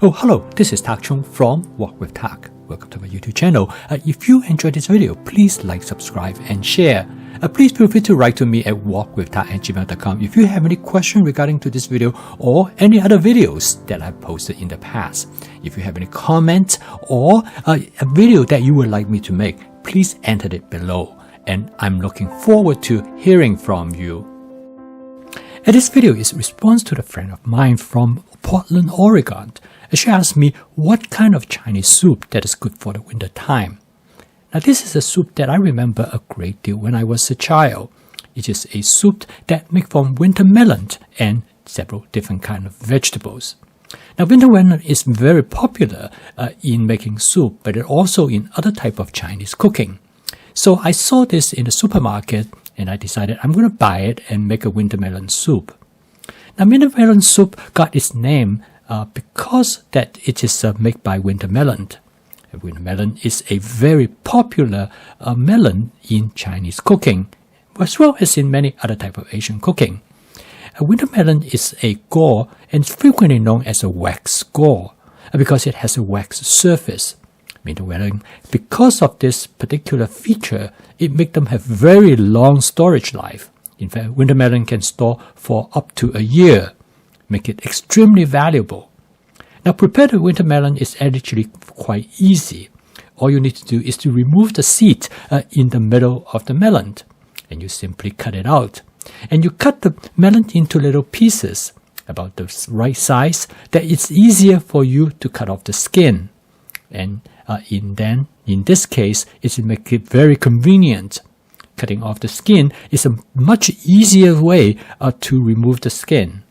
Oh, hello, this is Tak Chung from Walk with Tak. Welcome to my YouTube channel. If you enjoyed this video, please like, subscribe, and share. Please feel free to write to me at walkwithtak@gmail.com if you have any question regarding to this video or any other videos that I've posted in the past. If you have any comment or a video that you would like me to make, please enter it below. And I'm looking forward to hearing from you. This video is a response to a friend of mine from Portland, Oregon. She asked me what kind of Chinese soup that is good for the winter time. Now this is a soup that I remember a great deal when I was a child. It is a soup that made from winter melon and several different kind of vegetables. Now winter melon is very popular in making soup, but also in other type of Chinese cooking. So I saw this in the supermarket and I decided I'm going to buy it and make a winter melon soup. Now winter melon soup got its name because that it is made by winter melon. Winter melon is a very popular melon in Chinese cooking, as well as in many other type of Asian cooking. Winter melon is a gore and frequently known as a wax gore because it has a wax surface. Winter melon, because of this particular feature, it makes them have very long storage life. In fact, winter melon can store for up to a year, make it extremely valuable. Now, prepare the winter melon is actually quite easy. All you need to do is to remove the seed in the middle of the melon, and you simply cut it out. And you cut the melon into little pieces, about the right size, that it's easier for you to cut off the skin. And in this case, it will make it very convenient. Cutting off the skin is a much easier way to remove the skin.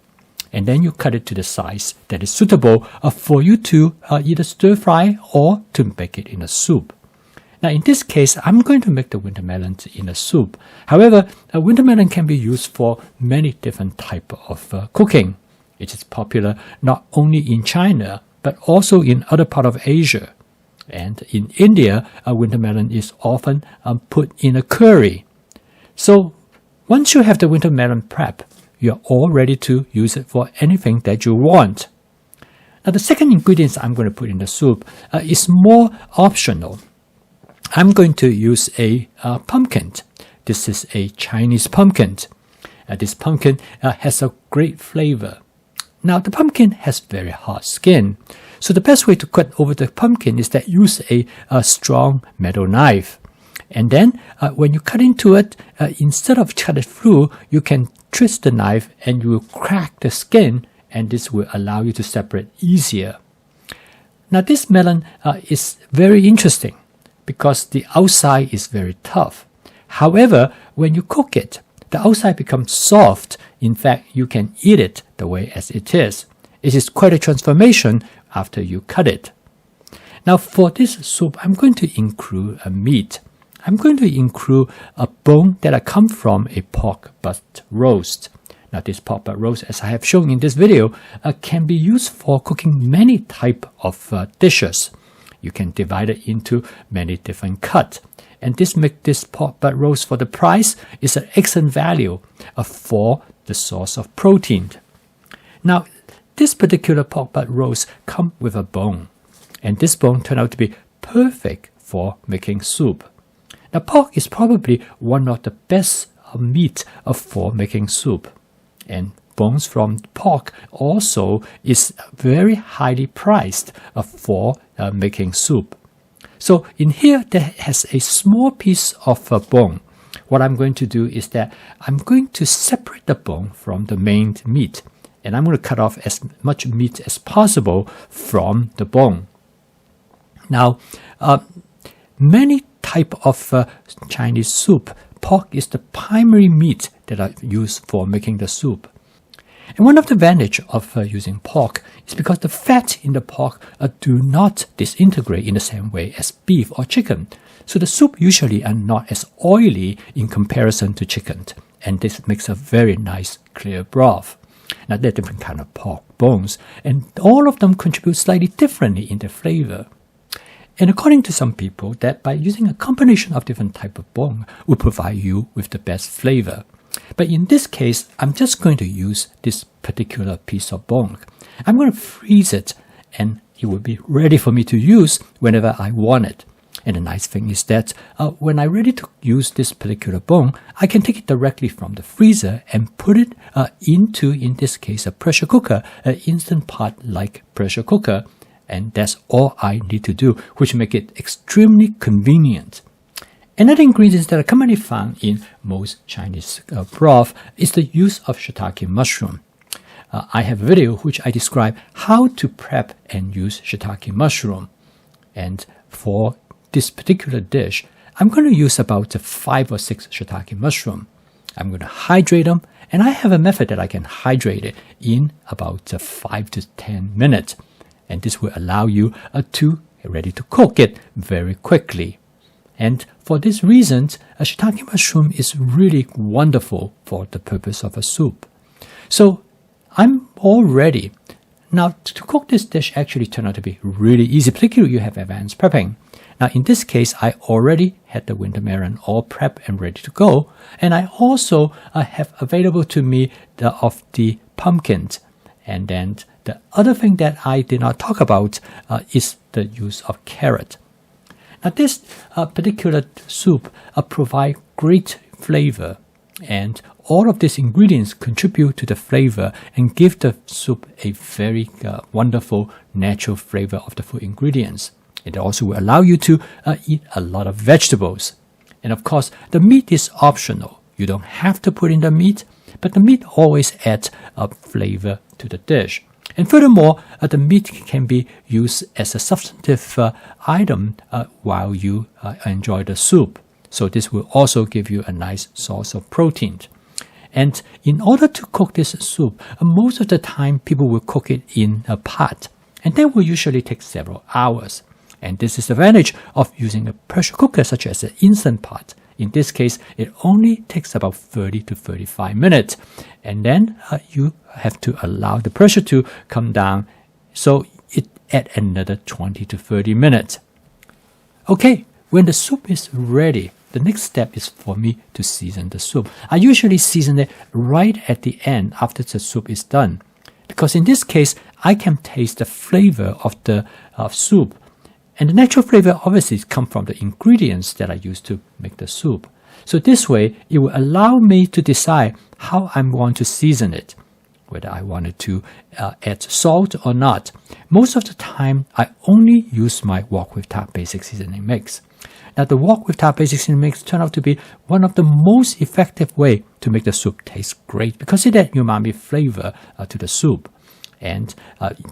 And then you cut it to the size that is suitable for you to either stir fry or to make it in a soup. Now in this case, I'm going to make the winter melon in a soup. However, winter melon can be used for many different types of cooking. It is popular not only in China, but also in other parts of Asia. And in India, winter melon is often put in a curry. So once you have the winter melon prep, you're all ready to use it for anything that you want. Now the second ingredient I'm going to put in the soup is more optional. I'm going to use a pumpkin. This is a Chinese pumpkin. This pumpkin has a great flavor. Now the pumpkin has very hard skin. So the best way to cut over the pumpkin is that use a strong metal knife. And then when you cut into it, instead of cut it through, you can twist the knife and you will crack the skin, and this will allow you to separate easier. Now this melon is very interesting because the outside is very tough. However, when you cook it, the outside becomes soft. In fact, you can eat it the way as it is. It is quite a transformation after you cut it. Now for this soup, I'm going to include a meat. I'm going to include a bone that come from a pork butt roast. Now this pork butt roast, as I have shown in this video, can be used for cooking many types of dishes. You can divide it into many different cuts. And this makes this pork butt roast for the price is an excellent value for the source of protein. Now, this particular pork butt roast comes with a bone, and this bone turned out to be perfect for making soup. Now, pork is probably one of the best meat for making soup, and bones from pork also is very highly priced for making soup. So in here, there has a small piece of bone. What I'm going to do is that I'm going to separate the bone from the main meat. And I'm going to cut off as much meat as possible from the bone. Now, many type of Chinese soup, pork is the primary meat that I use for making the soup. And one of the advantages of using pork is because the fat in the pork do not disintegrate in the same way as beef or chicken. So the soup usually are not as oily in comparison to chicken. And this makes a very nice clear broth. Now there are different kind of pork bones, and all of them contribute slightly differently in their flavor. And according to some people, that by using a combination of different type of bone will provide you with the best flavor. But in this case, I'm just going to use this particular piece of bone. I'm going to freeze it and it will be ready for me to use whenever I want it. And the nice thing is that when I'm ready to use this particular bone, I can take it directly from the freezer and put it into, in this case, a pressure cooker, an instant pot-like pressure cooker. And that's all I need to do, which make it extremely convenient. Another ingredient that are commonly found in most Chinese broth is the use of shiitake mushroom. I have a video which I describe how to prep and use shiitake mushroom. And for this particular dish, I'm going to use about 5 or 6 shiitake mushroom. I'm going to hydrate them, and I have a method that I can hydrate it in about 5 to 10 minutes. And this will allow you to ready to cook it very quickly. And for this reason, a shiitake mushroom is really wonderful for the purpose of a soup. So I'm all ready. Now, to cook this dish actually turned out to be really easy, particularly if you have advanced prepping. Now, in this case, I already had the winter melon all prepped and ready to go. And I also have available to me the pumpkins. And then the other thing that I did not talk about is the use of carrot. Now, this particular soup provide great flavor, and all of these ingredients contribute to the flavor and give the soup a very wonderful natural flavor of the food ingredients. It also will allow you to eat a lot of vegetables. And of course, the meat is optional. You don't have to put in the meat, but the meat always adds a flavor to the dish. And furthermore, the meat can be used as a substantive item while you enjoy the soup. So this will also give you a nice source of protein. And in order to cook this soup, most of the time people will cook it in a pot. And that will usually take several hours. And this is the advantage of using a pressure cooker such as an instant pot. In this case, it only takes about 30 to 35 minutes. And then you have to allow the pressure to come down. So it add another 20 to 30 minutes. Okay, when the soup is ready, the next step is for me to season the soup. I usually season it right at the end after the soup is done. Because in this case, I can taste the flavor of the soup. And the natural flavor obviously comes from the ingredients that I use to make the soup. So this way, it will allow me to decide how I'm going to season it, whether I wanted to add salt or not. Most of the time, I only use my wok with tart basic seasoning mix. Now, the wok with tart basic seasoning mix turned out to be one of the most effective way to make the soup taste great because it adds umami flavor to the soup. And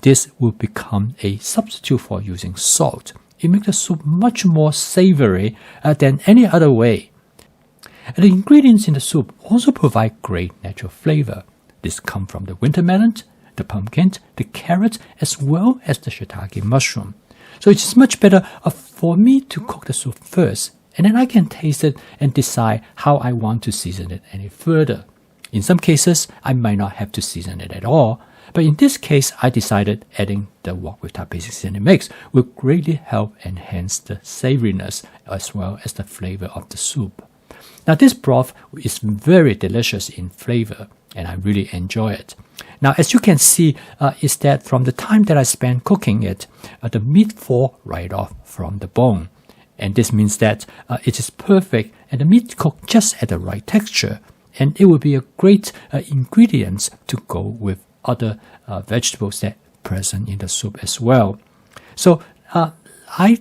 this will become a substitute for using salt. It makes the soup much more savory than any other way. And the ingredients in the soup also provide great natural flavor. This comes from the winter melon, the pumpkin, the carrot, as well as the shiitake mushroom. So it's much better for me to cook the soup first, and then I can taste it and decide how I want to season it any further. In some cases, I might not have to season it at all, but in this case, I decided adding the wok with tart basic seasoning mix will greatly help enhance the savoriness as well as the flavor of the soup. Now, this broth is very delicious in flavor, and I really enjoy it. Now, as you can see, is that from the time that I spent cooking it, the meat fall right off from the bone. And this means that it is perfect and the meat cooked just at the right texture. And it will be a great ingredient to go with other vegetables that are present in the soup as well. So I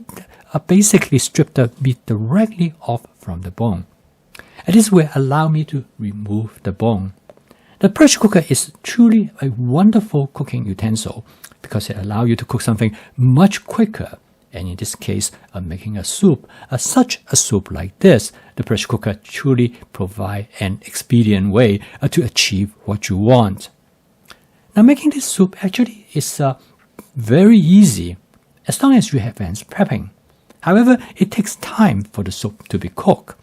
basically stripped the meat directly off from the bone. And this will allow me to remove the bone. The pressure cooker is truly a wonderful cooking utensil because it allows you to cook something much quicker. And in this case, making a soup, such a soup like this, the pressure cooker truly provides an expedient way to achieve what you want. Now, making this soup actually is very easy as long as you have advanced prepping. However, it takes time for the soup to be cooked.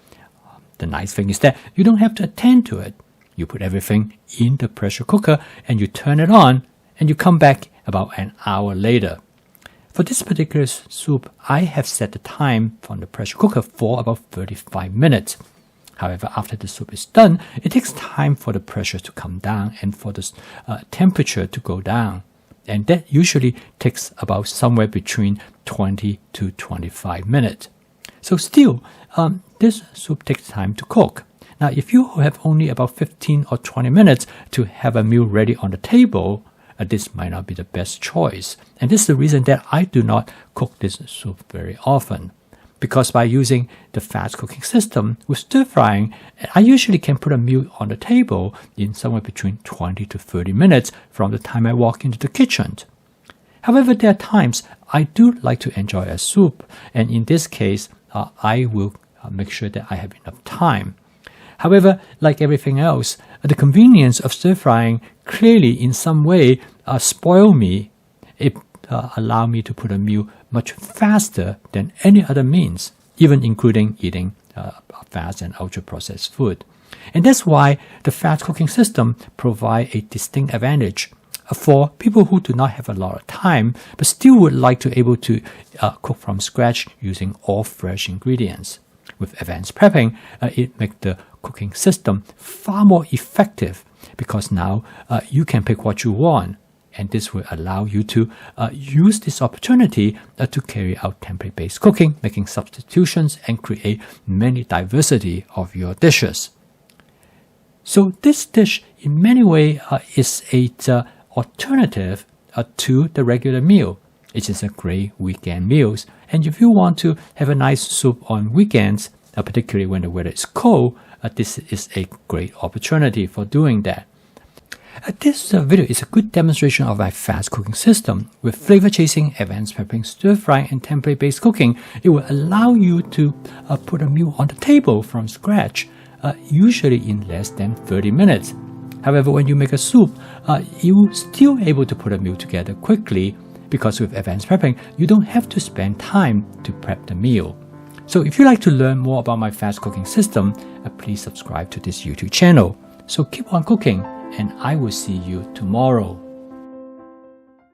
The nice thing is that you don't have to attend to it. You put everything in the pressure cooker and you turn it on and you come back about an hour later. For this particular soup, I have set the time from the pressure cooker for about 35 minutes. However, after the soup is done, it takes time for the pressure to come down and for the temperature to go down. and that usually takes about somewhere between 20 to 25 minutes. So still, this soup takes time to cook. Now, if you have only about 15 or 20 minutes to have a meal ready on the table, this might not be the best choice. And this is the reason that I do not cook this soup very often. Because by using the fast cooking system with stir frying, I usually can put a meal on the table in somewhere between 20 to 30 minutes from the time I walk into the kitchen. However, there are times I do like to enjoy a soup, and in this case, I will make sure that I have enough time. However, like everything else, the convenience of stir frying clearly in some way spoil me. It allow me to put a meal much faster than any other means, even including eating fast and ultra-processed food. And that's why the fast cooking system provides a distinct advantage for people who do not have a lot of time, but still would like to able to cook from scratch using all fresh ingredients. With advanced prepping, it makes the cooking system far more effective because now you can pick what you want. And this will allow you to use this opportunity to carry out template-based cooking, making substitutions, and create many diversity of your dishes. So this dish, in many ways, is an alternative to the regular meal. It is a great weekend meal. And if you want to have a nice soup on weekends, particularly when the weather is cold, this is a great opportunity for doing that. This video is a good demonstration of my fast cooking system. With flavor chasing, advanced prepping, stir frying, and template based cooking, it will allow you to put a meal on the table from scratch, usually in less than 30 minutes. However, when you make a soup, you're still able to put a meal together quickly because with advanced prepping, you don't have to spend time to prep the meal. So if you'd like to learn more about my fast cooking system, please subscribe to this YouTube channel. So keep on cooking, and I will see you tomorrow.